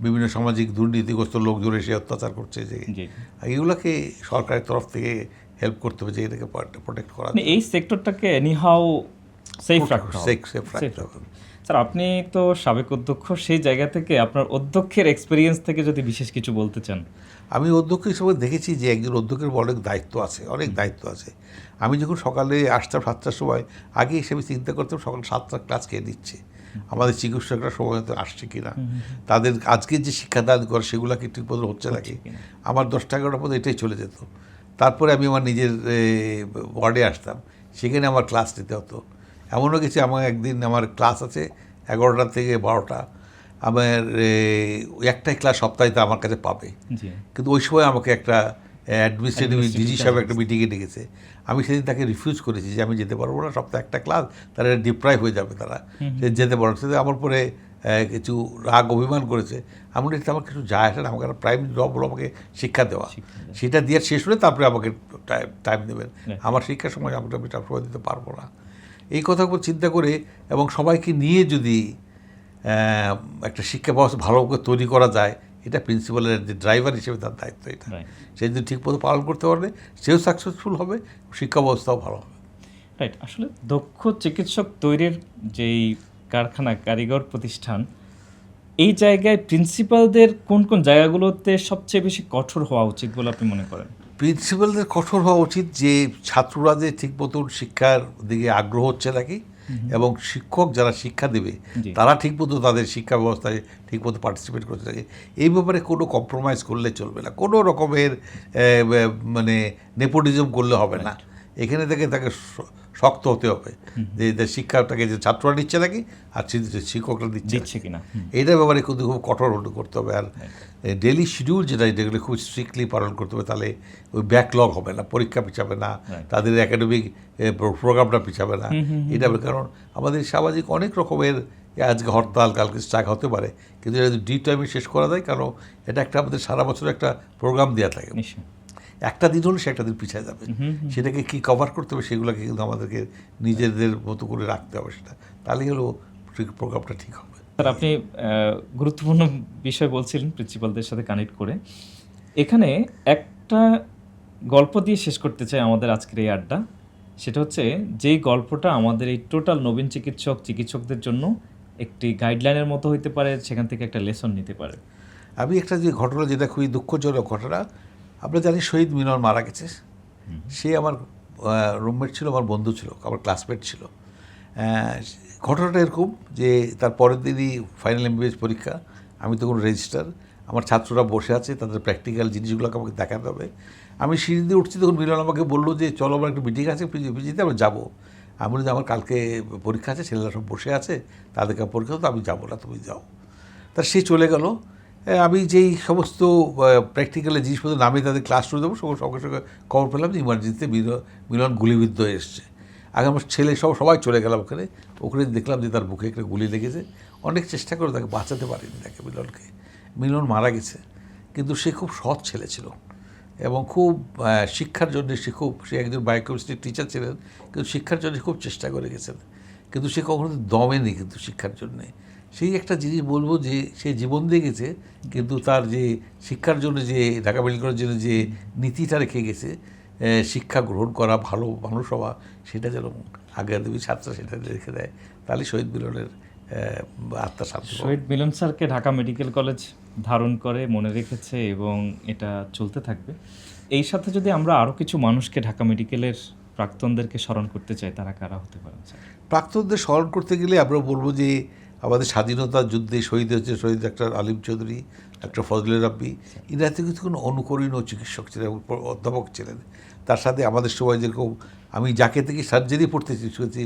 বিভিন্ন সামাজিক দুর্নীতিগ্রস্ত লোকজন এসে অত্যাচার করছে, যে এগুলোকে সরকারের তরফ থেকে হেল্প করতে হবে যে এটাকে প্রোটেক্ট করা। এই সেক্টরটাকে এনিহাউ সেফ রাখতে হবে। স্যার, আপনি তো সাবেক অধ্যক্ষ, সেই জায়গা থেকে আপনার অধ্যক্ষের এক্সপিরিয়েন্স থেকে যদি বিশেষ কিছু বলতে চান। আমি অধ্যক্ষ হিসেবে দেখেছি যে একজন অধ্যক্ষের অনেক দায়িত্ব আছে। আমি যখন সকালে আসতাম 7টার সময়, আগে হিসেবে চিন্তা করতাম সকাল 7টার ক্লাস কে নিচ্ছে, আমাদের চিকিৎসকরা সময় মতো আসছে কিনা, তাদের আজকের যে শিক্ষাদান করে সেগুলো কি ঠিক মতো হচ্ছে নাকি। আমার 10টা 11টার মধ্যে এটাই চলে যেত। তারপরে আমি আমার নিজের ওয়ার্ডে আসতাম, সেখানে আমার ক্লাস নিতে হতো। এমনও কিছু আমার একদিন আমার ক্লাস আছে 11টা থেকে 12টা, আমার একটাই ক্লাস সপ্তাহে আমার কাছে পাবে, কিন্তু ওই সময় আমাকে একটা অ্যাডমিনিস্ট্রেটিভ ডিজি সাহেব একটা মিটিংয়ে ডেকেছে। আমি সেদিন তাকে রিফিউজ করেছি যে আমি যেতে পারবো না, সপ্তাহে একটা ক্লাস, তারা ডিপ্রাইভ হয়ে যাবে, তারা সে যেতে পারবে। সেটা আমার পরে কিছু রাগ অভিমান করেছে। আমি এটা আমার কিছু যায় আসে না, আমাকে একটা প্রাইম জব হলো আমাকে শিক্ষা দেওয়া, সেটা দিয়ে শেষ হলে তারপরে আমাকে টাইম দেবেন। আমার শিক্ষার সময় আমি সময় দিতে পারবো না। এই কথাগুলো চিন্তা করে এবং সবাইকে নিয়ে যদি একটা শিক্ষা ব্যবস্থা ভালো করে তৈরি করা যায়, এটা প্রিন্সিপালের যে ড্রাইভার হিসেবে তার দায়িত্ব। এটা সে যদি ঠিকমতো পালন করতে পারবে, সেও সাকসেসফুল হবে, শিক্ষা ব্যবস্থাও ভালো হবে। রাইট। আসলে দক্ষ চিকিৎসক তৈরির যেই কারখানা, কারিগর প্রতিষ্ঠান, এই জায়গায় প্রিন্সিপালদের কোন কোন জায়গাগুলোতে সবচেয়ে বেশি কঠোর হওয়া উচিত বলে আপনি মনে করেন? প্রিন্সিপালদের কঠোর হওয়া উচিত যে ছাত্ররা যে ঠিক মতন শিক্ষার দিকে আগ্রহ হচ্ছে নাকি, এবং শিক্ষক যারা শিক্ষা দেবে জি। তারা ঠিকমতো তাদের শিক্ষা ব্যবস্থায় ঠিকমতো পার্টিসিপেট করতে থাকে। এই ব্যাপারে কোনো কম্প্রোমাইজ করলে চলবে না, কোনো রকমের মানে নেপোটিজম করলে হবে না। এখানে থেকে তাকে শক্ত হতে হবে যে শিক্ষাটাকে যে ছাত্ররা নিচ্ছে নাকি আর শিক্ষকরা দিচ্ছে কিনা। এইটার ব্যাপারে কিন্তু খুব কঠোর করতে হবে। আর ডেলি শিডিউল যেগুলো খুব স্ট্রিক্টলি পালন করতে হবে, তাহলে ওই ব্যাকলগ হবে না, পরীক্ষা পিছাবে না, তাদের একাডেমিক প্রোগ্রামটা পিছাবে না। এটা হবে, কারণ আমাদের সামাজিক অনেক রকমের আজকে হরতাল, কালকে স্ট্রাইক হতে পারে, কিন্তু এটা যদি ডি টাইমে শেষ করা যায়, কারণ এটা একটা আমাদের সারা বছর একটা প্রোগ্রাম দেওয়া থাকে। একটা দিন হলে সে একটা দিন পিছিয়ে যাবে, সেটাকে কি কভার করতে হবে সেগুলোকে কিন্তু আমাদেরকে নিজেদের মতো করে রাখতে হবে, সেটা তাহলেই হলো প্রোগ্রামটা ঠিক হবে। স্যার, আপনি গুরুত্বপূর্ণ বিষয় বলছিলেন প্রিন্সিপালদের সাথে কানেক্ট করে। এখানে একটা গল্প দিয়ে শেষ করতে চাই আমাদের আজকের এই আড্ডা। সেটা হচ্ছে যেই গল্পটা আমাদের এই টোটাল নবীন চিকিৎসকদের জন্য একটি গাইডলাইনের মতো হইতে পারে, সেখান থেকে একটা লেসন নিতে পারে। আমি একটা যে ঘটনা, যেটা খুবই দুঃখজনক ঘটনা, আমরা জানি শহীদ মিলন মারা গেছে। সে আমার রুমমেট ছিল, আমার বন্ধু ছিল, আমার ক্লাসমেট ছিল। ঘটনাটা এরকম যে তার পরের দিনই ফাইনাল এমবিবিএস পরীক্ষা, আমি তখন রেজিস্টার, আমার ছাত্ররা বসে আছে, তাদের প্র্যাকটিক্যাল জিনিসগুলোকে আমাকে দেখাতে হবে। আমি সিঁড়ি দিয়ে উঠছি, তখন মিলন আমাকে বললো যে চলো আমার একটা মিটিং আছে পিজিতে, আমি যাবো। আমি বলি যে আমার কালকে পরীক্ষা আছে, ছেলেরা সব বসে আছে, তাদেরকে পরীক্ষা, তো আমি যাবো না, তুমি যাও। তা সে চলে গেল। আমি যেই সমস্ত প্র্যাকটিক্যালের জিনিসপত্র নামিয়ে তাদের ক্লাস শুরু দেবো, সঙ্গে সঙ্গে খবর পেলাম যে ইমার্জেন্সিতে মিলন গুলিবিদ্ধ হয়ে এসছে। আগে আমার ছেলে সবাই চলে গেলাম ওখানে দেখলাম যে তার বুকে একটা গুলি লেগেছে। অনেক চেষ্টা করে তাকে বাঁচাতে পারিনি, তাকে মিলন মারা গেছে। কিন্তু সে খুব সৎ ছেলে ছিল এবং খুব শিক্ষার জন্য সে একজন বায়োকেমিস্ট্রির টিচার ছিলেন, কিন্তু শিক্ষার জন্য খুব চেষ্টা করে গেছেন, কিন্তু সে কখনো দমেনি কিন্তু শিক্ষার জন্যে। সেই একটা জিনিস বলবো যে সে জীবন দিয়ে গেছে, কিন্তু তার যে শিক্ষার জন্য যে ঢাকা মেডিকেল কলেজের জন্য যে নীতিটা রেখে গেছে, শিক্ষা গ্রহণ করা, ভালো মানুষ হওয়া, সেটা যেন আগের দেবী ছাত্র সেটা রেখে দেয়, তাহলে শহীদ মিলনের আত্মা শান্তি। শহীদ মিলন স্যারকে ঢাকা মেডিকেল কলেজ ধারণ করে, মনে রেখেছে এবং এটা চলতে থাকবে। এই সাথে যদি আমরা আরও কিছু মানুষকে ঢাকা মেডিকেলের প্রাক্তনদেরকে স্মরণ করতে চাই, তারা কারা হতে পারেন স্যার? প্রাক্তনদের স্মরণ করতে গেলে আমরা বলবো যে আমাদের স্বাধীনতা যুদ্ধে শহীদ হয়েছে শহীদ ডাক্তার আলিম চৌধুরী, ডাক্তার ফজলে রাব্বি। এরা কিন্তু কোনো অনুকরণীয় চিকিৎসক ছিলেন এবং অধ্যাপক ছিলেন। তার সাথে আমাদের সময় যেরকম আমি যাকে থেকে সার্জারি পড়তে শুনেছি,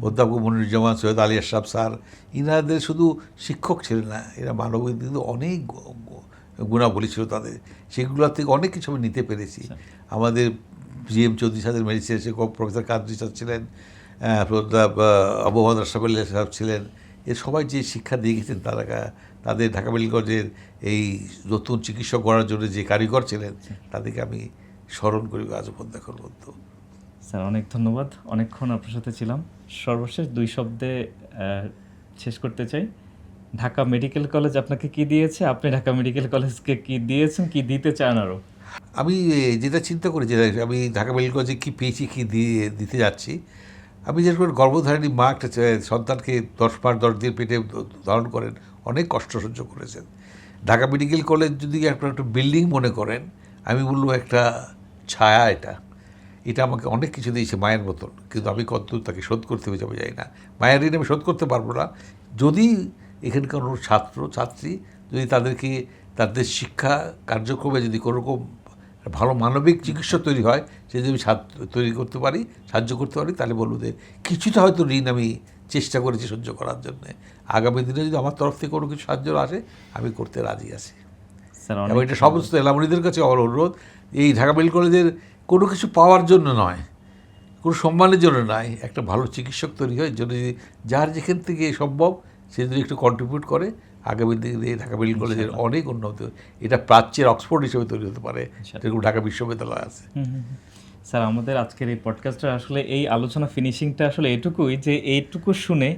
অধ্যাপক মনিরুজ্জামান, সৈয়দ আলী আশরাফ স্যার, ইনাদের শুধু শিক্ষক ছিলেন না, এরা মানবিক কিন্তু অনেক গুণাবলী ছিল তাদের, সেগুলোর থেকে অনেক কিছু আমি নিতে পেরেছি। আমাদের জিএম চৌধুরী সাহেবের মেডিসিন, প্রফেসর কাদরি স্যার ছিলেন, আবু মোহাম্মদ আশরাফ আলী সাহেব ছিলেন। এর সবাই যে শিক্ষা দিয়ে গেছেন, তাদের ঢাকা মেডিকেল কলেজের এই নতুন চিকিৎসক গড়ার জন্য যে কারিগর ছিলেন, তাদেরকে আমি স্মরণ করি আজীবন দেখার মতো। স্যার, অনেক ধন্যবাদ, অনেকক্ষণ আপনার সাথে ছিলাম। সর্বশেষ 2 শব্দে শেষ করতে চাই। ঢাকা মেডিকেল কলেজ আপনাকে কি দিয়েছে, আপনি ঢাকা মেডিকেল কলেজকে কি দিয়েছেন, কি দিতে চান আরও? আমি যেটা চিন্তা করি যে আমি ঢাকা মেডিকেল কলেজে কী পেয়েছি, কী দিতে যাচ্ছি, আমি যেরকম গর্ভধারিণী মা একটা সন্তানকে 10 মাস 10 দিন পেটে ধারণ করেন, অনেক কষ্ট সহ্য করেছেন। ঢাকা মেডিকেল কলেজ যদি একটা বিল্ডিং মনে করেন, আমি বলবো একটা ছায়া। এটা আমাকে অনেক কিছু দিয়েছে মায়ের মতন, কিন্তু আমি কতদূর তাকে শোধ করতে হবে যাবো যাই না। মায়ের ঋণ আমি শোধ করতে পারবো না। যদি এখানকার কোনো ছাত্রী যদি তাদেরকে তাদের শিক্ষা কার্যক্রমে যদি কোনোরকম ভালো মানবিক চিকিৎসা তৈরি হয়, সে যদি তৈরি করতে পারি, সাহায্য করতে পারি, তাহলে বলবো যে কিছুটা হয়তো ঋণ আমি চেষ্টা করেছি সহ্য করার জন্যে। আগামী দিনে যদি আমার তরফ থেকে কোনো কিছু সাহায্য আসে, আমি করতে রাজি আছি। এবং এটা সমস্ত এলামুনিদের কাছে আমার অনুরোধ, এই ঢাকা মেডিকেল কলেজের কোনো কিছু পাওয়ার জন্য নয়, কোনো সম্মানের জন্য নয়, একটা ভালো চিকিৎসক তৈরি হয় যদি যার যেখান থেকে সম্ভব সে যদি একটু কন্ট্রিবিউট করে, আগামী দিনে ঢাকা মেডিকেল কলেজের অনেক উন্নত, এটা প্রাচ্যের অক্সফোর্ড হিসেবে তৈরি হতে পারে, যেরকম ঢাকা বিশ্ববিদ্যালয় আছে। স্যার, আমাদের আজকের এই পডকাস্টের আসলে এই আলোচনা ফিনিশিংটা আসলে এটুকুই যে এইটুকু শুনে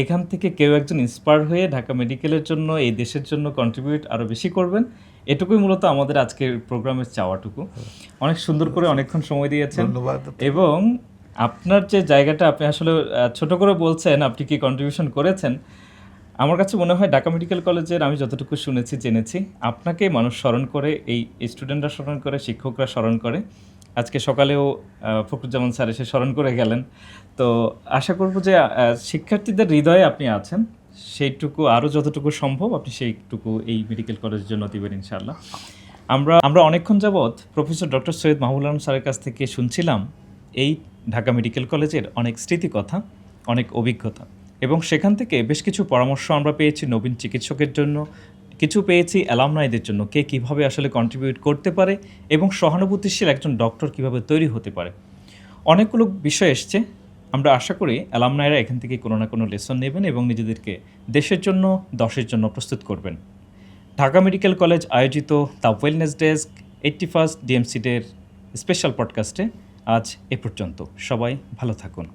এখান থেকে কেউ একজন ইন্সপায়ার হয়ে ঢাকা মেডিকেলের জন্য, এই দেশের জন্য কন্ট্রিবিউট আরও বেশি করবেন, এটুকুই মূলত আমাদের আজকের প্রোগ্রামের চাওয়াটুকু। অনেক সুন্দর করে অনেকক্ষণ সময় দিয়েছেন, ধন্যবাদ। এবং আপনার যে জায়গাটা আপনি আসলে ছোট করে বলছেন আপনি কি কন্ট্রিবিউশন করেছেন, আমার কাছে মনে হয় ঢাকা মেডিকেল কলেজের আমি যতটুকু শুনেছি জেনেছি, আপনাকে মানুষ স্মরণ করে, এই স্টুডেন্টরা স্মরণ করে, শিক্ষকরা স্মরণ করে, আজকে সকালেও ফখরুজ্জামান স্যার এসে স্মরণ করে গেলেন। তো আশা করব যে শিক্ষার্থীদের হৃদয়ে আপনি আছেন, সেইটুকু আরও যতটুকু সম্ভব আপনি সেইটুকু এই মেডিকেল কলেজের জন্য দিবেন ইনশাআল্লাহ। আমরা অনেকক্ষণ যাবৎ প্রফেসর ডক্টর সৈয়দ মাহবুবুল আলম স্যারের কাছ থেকে শুনছিলাম এই ঢাকা মেডিকেল কলেজের অনেক স্মৃতিকথা, অনেক অভিজ্ঞতা, এবং সেখান থেকে বেশ কিছু পরামর্শ আমরা পেয়েছি নবীন চিকিৎসকের জন্য, কিছু পেয়েছি অ্যালামনাইদের জন্য, কে কীভাবে আসলে কন্ট্রিবিউট করতে পারে এবং সহানুভূতিশীল একজন ডক্টর কীভাবে তৈরি হতে পারে। অনেকগুলো বিষয় এসছে। আমরা আশা করি অ্যালামনাইরা এখান থেকে কোনো না কোনো লেসন নেবেন এবং নিজেদেরকে দেশের জন্য, দশের জন্য প্রস্তুত করবেন। ঢাকা মেডিকেল কলেজ আয়োজিত the wellness desk 81st DMC ডের স্পেশাল পডকাস্টে আজ এ পর্যন্ত। সবাই ভালো থাকুন।